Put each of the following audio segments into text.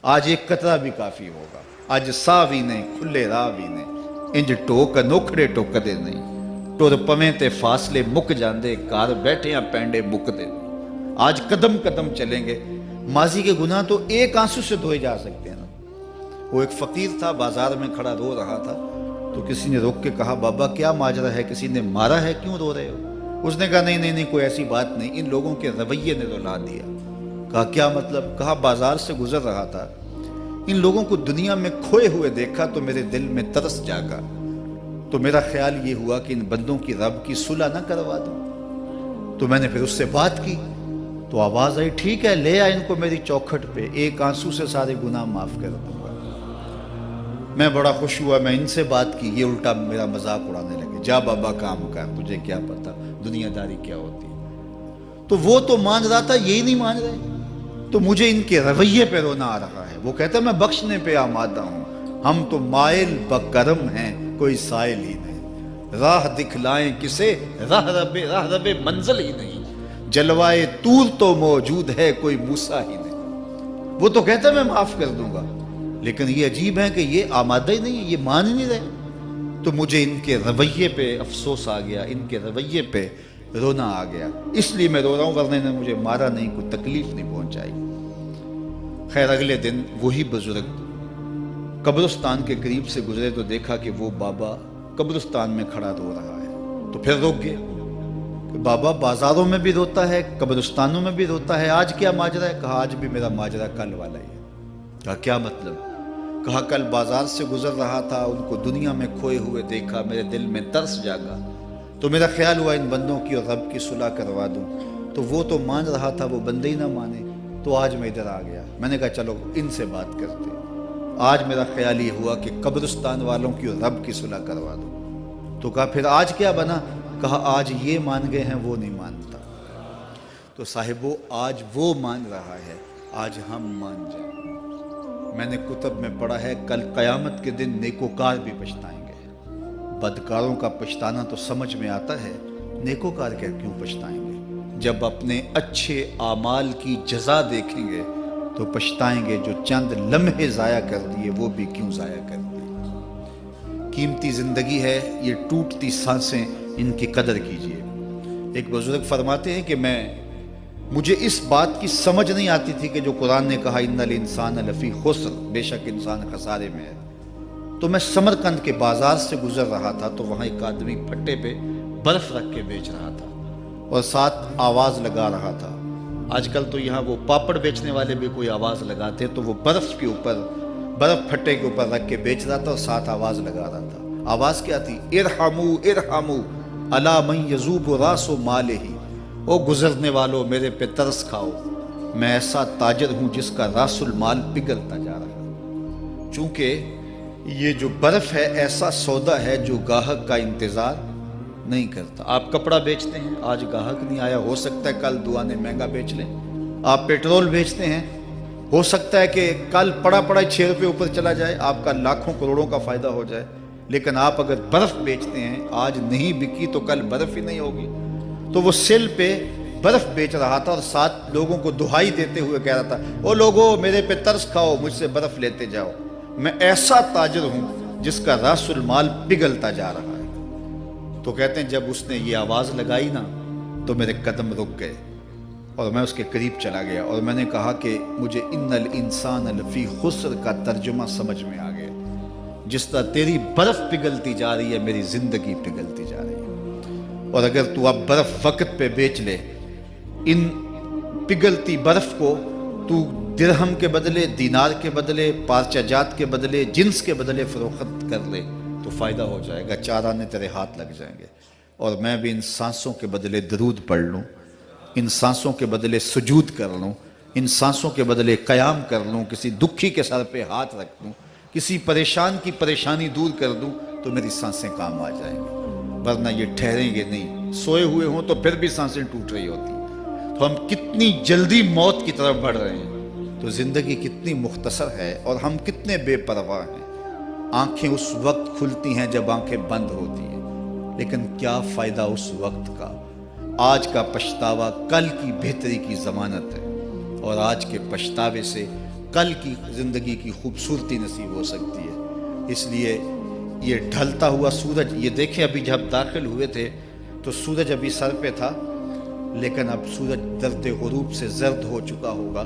آج ایک قطرہ بھی کافی ہوگا، اج ساہ بھی نہیں کھلے راہ بھی نہیں، انج ٹوک انوکھڑے ٹوکدے نہیں، ٹر پویں تے فاصلے مک جاندے، گھر بیٹھے پینڈے مکدے نہیں۔ آج قدم قدم چلیں گے، ماضی کے گناہ تو ایک آنسو سے دھوئے جا سکتے ہیں نا۔ وہ ایک فقیر تھا، بازار میں کھڑا رو رہا تھا، تو کسی نے روک کے کہا بابا کیا ماجرا ہے، کسی نے مارا ہے، کیوں رو رہے ہو؟ اس نے کہا نہیں کوئی ایسی بات نہیں، ان لوگوں کے رویے نے رلا دیا۔ کہا کیا مطلب؟ کہا بازار سے گزر رہا تھا، ان لوگوں کو دنیا میں کھوئے ہوئے دیکھا تو میرے دل میں ترس جاگا، تو میرا خیال یہ ہوا کہ ان بندوں کی رب کی صلح نہ کروا دوں۔ تو میں نے پھر اس سے بات کی، تو آواز آئی ٹھیک ہے لے آ ان کو میری چوکھٹ پہ، ایک آنسو سے سارے گناہ معاف کر دوں گا۔ میں بڑا خوش ہوا، میں ان سے بات کی، یہ الٹا میرا مذاق اڑانے لگے، جا بابا کام کر، تجھے کیا پتا دنیا داری کیا ہوتی ہے۔ تو وہ تو مان رہا تھا، یہی نہیں مان رہے، تو مجھے ان کے رویے پہ رونا آ رہا ہے۔ وہ کہتا ہے میں بخشنے پہ آمادہ ہوں، ہم تو مائل بکرم ہیں، کوئی سائل ہی نہیں، راہ دکھلائیں کسے، راہ رب منزل ہی نہیں، جلوائے طور تو موجود ہے، کوئی موسیٰ ہی نہیں۔ وہ تو کہتا ہے میں معاف کر دوں گا، لیکن یہ عجیب ہے کہ یہ آمادہ ہی نہیں ہے، یہ مان ہی نہیں رہے۔ تو مجھے ان کے رویے پہ افسوس آ گیا، ان کے رویے پہ رونا آ گیا، اس لیے میں رو رہا ہوں، ورنہ نے مجھے مارا نہیں، کوئی تکلیف نہیں پہنچائی۔ خیر اگلے دن وہی بزرگ قبرستان کے قریب سے گزرے تو دیکھا کہ وہ بابا قبرستان میں کھڑا رو رہا ہے، تو پھر رک گئے کہ بابا بازاروں میں بھی روتا ہے، قبرستانوں میں بھی روتا ہے، آج کیا ماجرا ہے؟ کہا آج بھی میرا ماجرا کل والا ہی ہے۔ کہا کیا مطلب؟ کہا کل بازار سے گزر رہا تھا، ان کو دنیا میں کھوئے ہوئے دیکھا، میرے دل میں ترس جاگا، تو میرا خیال ہوا ان بندوں کی اور رب کی صلح کروا دوں، تو وہ تو مان رہا تھا، وہ بندے ہی نہ مانے، تو آج میں ادھر آ گیا۔ میں نے کہا چلو ان سے بات کرتے ہیں۔ آج میرا خیال یہ ہوا کہ قبرستان والوں کی اور رب کی صلح کروا دوں۔ تو کہا پھر آج کیا بنا؟ کہا آج یہ مان گئے ہیں، وہ نہیں مانتا۔ تو صاحبو آج وہ مان رہا ہے، آج ہم مان جائیں۔ میں نے کتب میں پڑھا ہے کل قیامت کے دن نیکوکار بھی پچھتائیں گے۔ بدکاروں کا پچھتانا تو سمجھ میں آتا ہے، نیکوکار کیوں پچھتائیں گے؟ جب اپنے اچھے اعمال کی جزا دیکھیں گے تو پچھتائیں گے، جو چند لمحے ضائع کر دیے وہ بھی کیوں ضائع کر دیے۔ قیمتی زندگی ہے، یہ ٹوٹتی سانسیں، ان کی قدر کیجیے۔ ایک بزرگ فرماتے ہیں کہ مجھے اس بات کی سمجھ نہیں آتی تھی کہ جو قرآن نے کہا ان الانسان لفی خسر، بے شک انسان خسارے میں ہے، تو میں سمرقند کے بازار سے گزر رہا تھا تو وہاں ایک آدمی پھٹے پہ برف رکھ کے بیچ رہا تھا اور ساتھ آواز لگا رہا تھا۔ آج کل تو یہاں وہ پاپڑ بیچنے والے بھی کوئی آواز لگاتے، تو وہ برف پھٹے کے اوپر رکھ کے بیچ رہا تھا اور ساتھ آواز لگا رہا تھا۔ آواز کیا تھی؟ ارحمو ارحمو الا من یذوب راس مالہ، او گزرنے والوں میرے پہ ترس کھاؤ، میں ایسا تاجر ہوں جس کا راس المال پگھلتا جا رہا ہے۔ چونکہ یہ جو برف ہے ایسا سودا ہے جو گاہک کا انتظار نہیں کرتا۔ آپ کپڑا بیچتے ہیں، آج گاہک نہیں آیا، ہو سکتا ہے کل دعانے مہنگا بیچ لیں۔ آپ پیٹرول بیچتے ہیں، ہو سکتا ہے کہ کل پڑا 6 روپے اوپر چلا جائے، آپ کا لاکھوں کروڑوں کا فائدہ ہو جائے۔ لیکن آپ اگر برف بیچتے ہیں، آج نہیں بکی تو کل برف ہی نہیں ہوگی۔ تو وہ سل پہ برف بیچ رہا تھا اور ساتھ لوگوں کو دہائی دیتے ہوئے کہہ رہا تھا او لوگو میرے پہ ترس کھاؤ، مجھ سے برف لیتے جاؤ، میں ایسا تاجر ہوں جس کا راس المال پگھلتا جا رہا ہے۔ تو کہتے ہیں جب اس نے یہ آواز لگائی نا تو میرے قدم رک گئے اور میں اس کے قریب چلا گیا اور میں نے کہا کہ مجھے ان الانسان لفی خسر کا ترجمہ سمجھ میں آ گیا۔ جس طرح تیری برف پگھلتی جا رہی ہے، میری زندگی پگھلتی جا رہی ہے، اور اگر تو اب برف وقت پہ بیچ لے، ان پگھلتی برف کو تو درہم کے بدلے، دینار کے بدلے، پارچہ جات کے بدلے، جنس کے بدلے فروخت کر لے تو فائدہ ہو جائے گا، 4 آنے تیرے ہاتھ لگ جائیں گے۔ اور میں بھی ان سانسوں کے بدلے درود پڑھ لوں، ان سانسوں کے بدلے سجود کر لوں، ان سانسوں کے بدلے قیام کر لوں، کسی دکھی کے سر پہ ہاتھ رکھ دوں، کسی پریشان کی پریشانی دور کر دوں تو میری سانسیں کام آ جائیں گی، ورنہ یہ ٹھہریں گے نہیں۔ سوئے ہوئے ہوں تو پھر بھی سانسیں ٹوٹ رہی ہوتی ہیں۔ تو ہم کتنی جلدی موت کی طرف بڑھ رہے ہیں، تو زندگی کتنی مختصر ہے اور ہم کتنے بے پرواہ ہیں۔ آنکھیں اس وقت کھلتی ہیں جب آنکھیں بند ہوتی ہیں، لیکن کیا فائدہ اس وقت کا؟ آج کا پچھتاوا کل کی بہتری کی ضمانت ہے، اور آج کے پچھتاوے سے کل کی زندگی کی خوبصورتی نصیب ہو سکتی ہے۔ اس لیے یہ ڈھلتا ہوا سورج، یہ دیکھیں ابھی جب داخل ہوئے تھے تو سورج ابھی سر پہ تھا، لیکن اب سورج درد غروب سے زرد ہو چکا ہوگا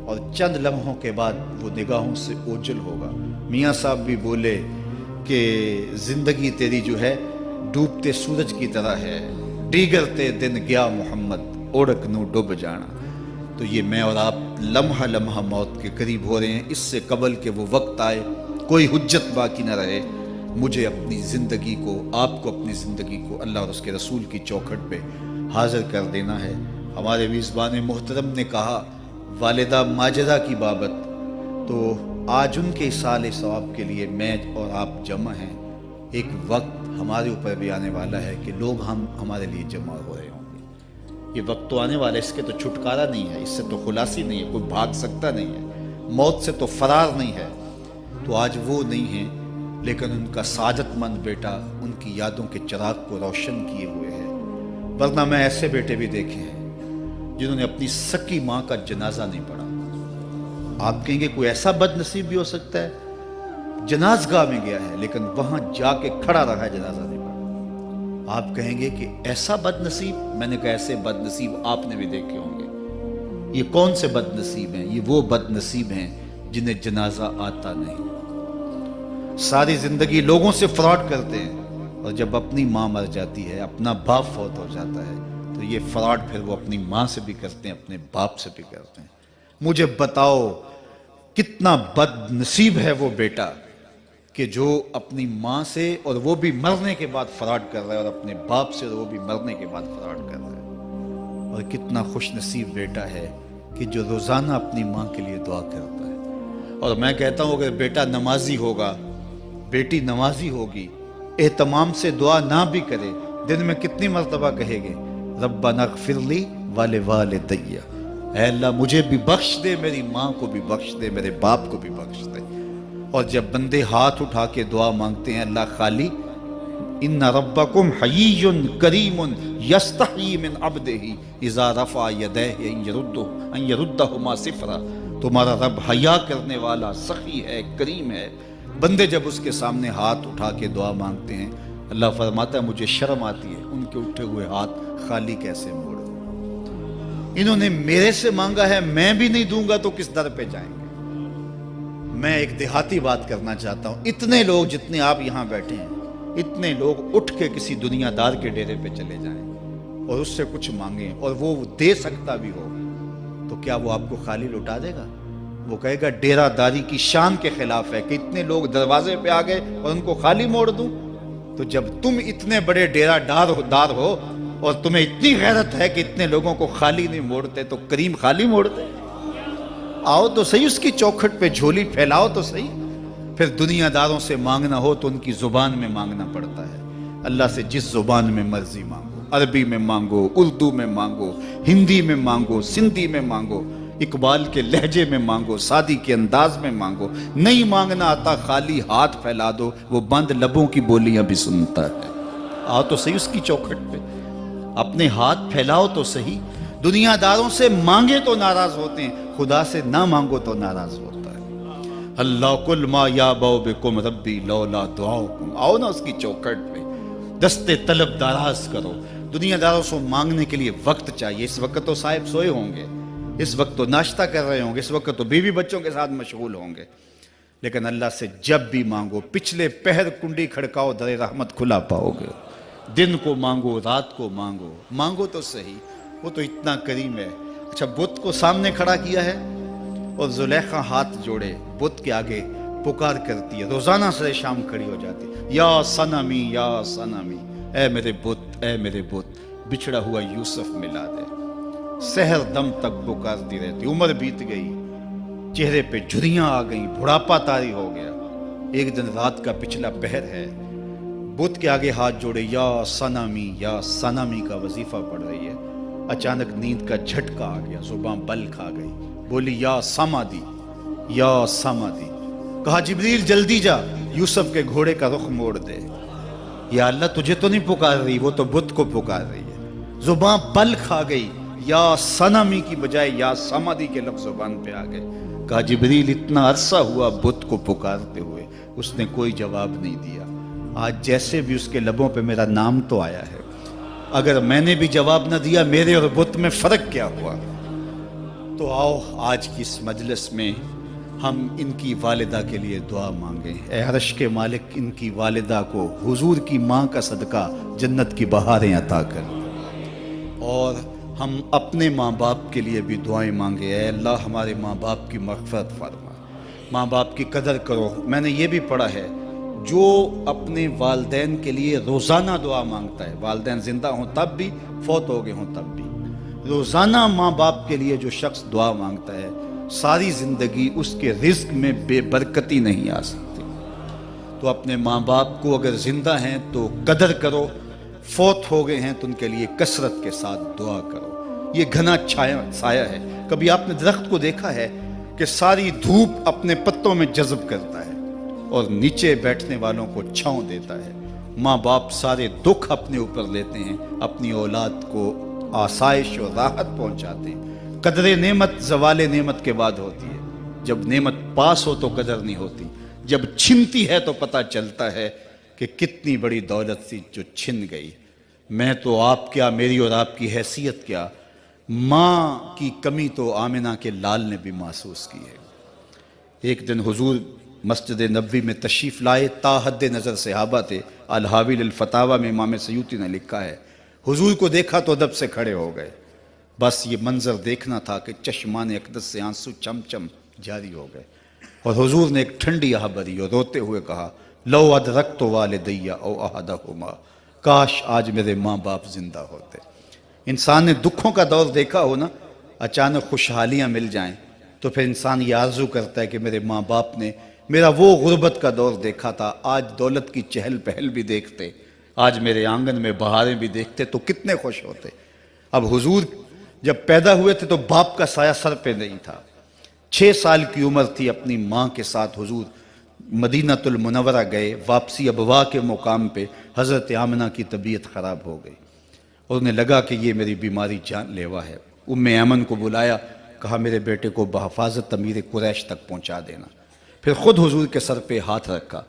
اور چند لمحوں کے بعد وہ نگاہوں سے اوجھل ہوگا۔ میاں صاحب بھی بولے کہ زندگی تیری جو ہے ڈوبتے سورج کی طرح ہے، ڈیگرتے دن گیا محمد اوڑک نو ڈوب جانا۔ تو یہ میں اور آپ لمحہ لمحہ موت کے قریب ہو رہے ہیں۔ اس سے قبل کہ وہ وقت آئے کوئی حجت باقی نہ رہے، مجھے اپنی زندگی کو، آپ کو اپنی زندگی کو اللہ اور اس کے رسول کی چوکھٹ پہ حاضر کر دینا ہے۔ ہمارے میزبان محترم نے کہا والدہ ماجدہ کی بابت، تو آج ان کے اصالِ ثواب کے لیے میں اور آپ جمع ہیں۔ ایک وقت ہمارے اوپر بھی آنے والا ہے کہ لوگ ہمارے لیے جمع ہو رہے ہوں گے۔ یہ وقت تو آنے والا ہے، اس کے تو چھٹکارا نہیں ہے، اس سے تو خلاصی نہیں ہے، کوئی بھاگ سکتا نہیں ہے، موت سے تو فرار نہیں ہے۔ تو آج وہ نہیں ہیں، لیکن ان کا سعادت مند بیٹا ان کی یادوں کے چراغ کو روشن کیے ہوئے ہے۔ ورنہ میں ایسے بیٹے بھی دیکھے ہیں جنہوں نے اپنی سکی ماں کا جنازہ نہیں پڑھا۔ آپ کہیں گے کوئی ایسا بد نصیب بھی ہو سکتا ہے جنازگاہ میں گیا ہے لیکن وہاں جا کے کھڑا رہا ہے، جنازہ نہیں پڑھا۔ آپ کہیں گے کہ ایسا بد نصیب، میں نے کہا ایسے بد نصیب آپ نے بھی دیکھے ہوں گے۔ یہ کون سے بد نصیب ہیں؟ یہ وہ بد نصیب ہیں جنہیں جنازہ آتا نہیں، ساری زندگی لوگوں سے فراڈ کرتے ہیں، اور جب اپنی ماں مر جاتی ہے، اپنا باپ فوت ہو جاتا ہے، تو یہ فراڈ پھر وہ اپنی ماں سے بھی کرتے ہیں، اپنے باپ سے بھی کرتے ہیں۔ مجھے بتاؤ کتنا بد نصیب ہے وہ بیٹا کہ جو اپنی ماں سے، اور وہ بھی مرنے کے بعد فراڈ کر رہا ہے، اور اپنے باپ سے وہ بھی مرنے کے بعد فراڈ کر رہا ہے۔ اور کتنا خوش نصیب بیٹا ہے کہ جو روزانہ اپنی ماں کے لیے دعا کرتا ہے۔ اور میں کہتا ہوں اگر بیٹا نمازی ہوگا، بیٹی نمازی ہوگی، اہتمام سے دعا نہ بھی کرے، دن میں کتنی مرتبہ کہے گے ربنا اغفر لی ولوالدی، اے اللہ مجھے بھی بخش دے، میری ماں کو بھی بخش دے، میرے باپ کو بھی بخش دے۔ اور جب بندے ہاتھ اٹھا کے دعا مانگتے ہیں اللہ خالی ان ربکم حیی کریم یستحیی من عبدہ اذا رفع یدیہ ان یردہما صفرا، تمہارا رب حیا کرنے والا سخی ہے، کریم ہے۔ بندے جب اس کے سامنے ہاتھ اٹھا کے دعا مانگتے ہیں، اللہ فرماتا ہے مجھے شرم آتی ہے ان کے اٹھے ہوئے ہاتھ خالی کیسے موڑ دوں۔ انہوں نے میرے سے مانگا ہے، میں بھی نہیں دوں گا تو کس در پہ جائیں گے۔ میں ایک دیہاتی بات کرنا چاہتا ہوں، اتنے لوگ جتنے آپ یہاں بیٹھے ہیں، اتنے لوگ اٹھ کے کسی دنیا دار کے ڈیرے پہ چلے جائیں اور اس سے کچھ مانگیں اور وہ دے سکتا بھی ہو، تو کیا وہ آپ کو خالی لوٹا دے گا؟ وہ کہے گا ڈیرہ داری کی شان کے خلاف ہے کہ اتنے لوگ دروازے پہ آ گئے اور ان کو خالی موڑ دوں۔ تو جب تم اتنے بڑے ڈیرہ دار ہو اور تمہیں اتنی غیرت ہے کہ اتنے لوگوں کو خالی نہیں موڑتے، تو کریم خالی موڑتے؟ آؤ تو صحیح اس کی چوکھٹ پہ جھولی پھیلاؤ تو صحیح۔ پھر دنیا داروں سے مانگنا ہو تو ان کی زبان میں مانگنا پڑتا ہے۔ اللہ سے جس زبان میں مرضی مانگو، عربی میں مانگو، اردو میں مانگو، ہندی میں مانگو، سندھی میں مانگو، اقبال کے لہجے میں مانگو، سادی کے انداز میں مانگو، نہیں مانگنا آتا خالی ہاتھ پھیلا دو، وہ بند لبوں کی بولیاں بھی سنتا ہے۔ آؤ تو صحیح اس کی چوکھٹ پہ، اپنے ہاتھ پھیلاؤ تو صحیح۔ دنیا داروں سے مانگے تو ناراض ہوتے ہیں، خدا سے نہ مانگو تو ناراض ہوتا ہے۔ اللہ کل ما یابو بکم ربی لولا دعاؤکم، آؤ نا اس کی چوکھٹ پہ، دستے طلب دراز کرو۔ دنیا داروں سے مانگنے کے لیے وقت چاہیے۔ اس وقت تو صاحب سوئے ہوں گے، اس وقت تو ناشتہ کر رہے ہوں گے، اس وقت تو بیوی بچوں کے ساتھ مشغول ہوں گے، لیکن اللہ سے جب بھی مانگو، پچھلے پہر کنڈی کھڑکاؤ در رحمت کھلا پاؤ گے۔ دن کو مانگو، رات کو مانگو، مانگو تو صحیح، وہ تو اتنا کریم ہے۔ اچھا بت کو سامنے کھڑا کیا ہے اور زلیخا ہاتھ جوڑے بت کے آگے پکار کرتی ہے، روزانہ سے شام کھڑی ہو جاتی ہے، یا صنمی یا صنمی، اے میرے بت، اے میرے بت، بچھڑا ہوا یوسف ملا دے۔ سحر دم تک پکارتی رہتی، عمر بیت گئی، چہرے پہ جھریاں آ گئیں، بڑھاپا طاری ہو گیا۔ ایک دن رات کا پچھلا پہر ہے، بت کے آگے ہاتھ جوڑے یا صنمی کا وظیفہ پڑھ رہی ہے۔ اچانک نیند کا جھٹکا آ گیا، زباں بل کھا گئی، بولی یا سمادی یا سمادی۔ کہا جبریل جلدی جا، یوسف کے گھوڑے کا رخ موڑ دے۔ یا اللہ تجھے تو نہیں پکار رہی، وہ تو بت کو پکار رہی ہے۔ زباں بل کھا گئی، یا صنمی کی بجائے یا سمادی کے لفظ زبان پہ آ گئے۔ کہا جبریل اتنا عرصہ ہوا بت کو پکارتے ہوئے، اس نے کوئی جواب نہیں دیا، آج جیسے بھی اس کے لبوں پہ میرا نام تو آیا ہے، اگر میں نے بھی جواب نہ دیا میرے اور بت میں فرق کیا ہوا؟ تو آؤ آج کی اس مجلس میں ہم ان کی والدہ کے لیے دعا مانگیں۔ اے عرش کے مالک، ان کی والدہ کو حضور کی ماں کا صدقہ جنت کی بہاریں عطا کر، اور ہم اپنے ماں باپ کے لیے بھی دعائیں مانگے۔ اے اللہ ہمارے ماں باپ کی مغفرت فرما، ماں باپ کی قدر کرو۔ میں نے یہ بھی پڑھا ہے، جو اپنے والدین کے لیے روزانہ دعا مانگتا ہے، والدین زندہ ہوں تب بھی، فوت ہو گئے ہوں تب بھی، روزانہ ماں باپ کے لیے جو شخص دعا مانگتا ہے، ساری زندگی اس کے رزق میں بے برکتی نہیں آ سکتی۔ تو اپنے ماں باپ کو اگر زندہ ہیں تو قدر کرو، فوت ہو گئے ہیں تو ان کے لیے کثرت کے ساتھ دعا کرو۔ یہ گھنا سایہ ہے۔ کبھی آپ نے درخت کو دیکھا ہے کہ ساری دھوپ اپنے پتوں میں جذب کرتا ہے اور نیچے بیٹھنے والوں کو چھاؤں دیتا ہے؟ ماں باپ سارے دکھ اپنے اوپر لیتے ہیں، اپنی اولاد کو آسائش اور راحت پہنچاتے ہیں۔ قدر نعمت زوال نعمت کے بعد ہوتی ہے، جب نعمت پاس ہو تو قدر نہیں ہوتی، جب چھنتی ہے تو پتہ چلتا ہے کہ کتنی بڑی دولت تھی جو چھن گئی۔ میں تو آپ کیا، میری اور آپ کی حیثیت کیا، ماں کی کمی تو آمنہ کے لال نے بھی محسوس کی ہے۔ ایک دن حضور مسجد نبوی میں تشریف لائے، تا حد نظر صحابہ تھے۔ الحاوی للفتاوی میں امام سیوطی نے لکھا ہے، حضور کو دیکھا تو ادب سے کھڑے ہو گئے، بس یہ منظر دیکھنا تھا کہ چشمان اقدس سے آنسو چم چم جاری ہو گئے، اور حضور نے ایک ٹھنڈی آہ بھری اور روتے ہوئے کہا، لو ادرکت والدی او احدہما، کاش آج میرے ماں باپ زندہ ہوتے۔ انسان نے دکھوں کا دور دیکھا ہو نا، اچانک خوشحالیاں مل جائیں تو پھر انسان یہ آرزو کرتا ہے کہ میرے ماں باپ نے میرا وہ غربت کا دور دیکھا تھا، آج دولت کی چہل پہل بھی دیکھتے، آج میرے آنگن میں بہاریں بھی دیکھتے تو کتنے خوش ہوتے۔ اب حضور جب پیدا ہوئے تھے تو باپ کا سایہ سر پہ نہیں تھا۔ 6 سال کی عمر تھی، اپنی ماں کے ساتھ حضور مدینہ المنورہ گئے، واپسی ابوا کے مقام پہ حضرت آمنہ کی طبیعت خراب ہو گئی، اور انہیں لگا کہ یہ میری بیماری جان لیوا ہے۔ ام ایمن کو بلایا، کہا میرے بیٹے کو بحفاظت امیر قریش تک پہنچا دینا۔ پھر خود حضور کے سر پہ ہاتھ رکھا۔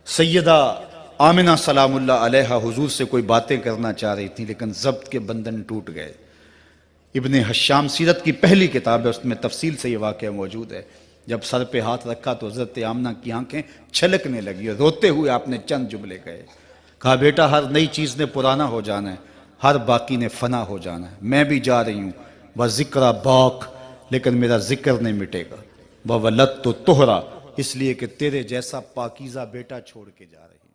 سیدہ آمنہ سلام اللہ علیہا حضور سے کوئی باتیں کرنا چاہ رہی تھیں، لیکن ضبط کے بندھن ٹوٹ گئے۔ ابن حشام سیرت کی پہلی کتاب ہے، اس میں تفصیل سے یہ واقعہ موجود ہے۔ جب سر پہ ہاتھ رکھا تو حضرت آمنہ کی آنکھیں چھلکنے لگی اور روتے ہوئے آپ نے چند جملے کہے، کہا بیٹا ہر نئی چیز نے پرانا ہو جانا ہے، ہر باقی نے فنا ہو جانا ہے، میں بھی جا رہی ہوں، وَذِكْرَ باق، لیکن میرا ذکر نہیں مٹے گا، وَوَلَدْتُ طُہْرًا، اس لیے کہ تیرے جیسا پاکیزہ بیٹا چھوڑ کے جا رہی ہوں۔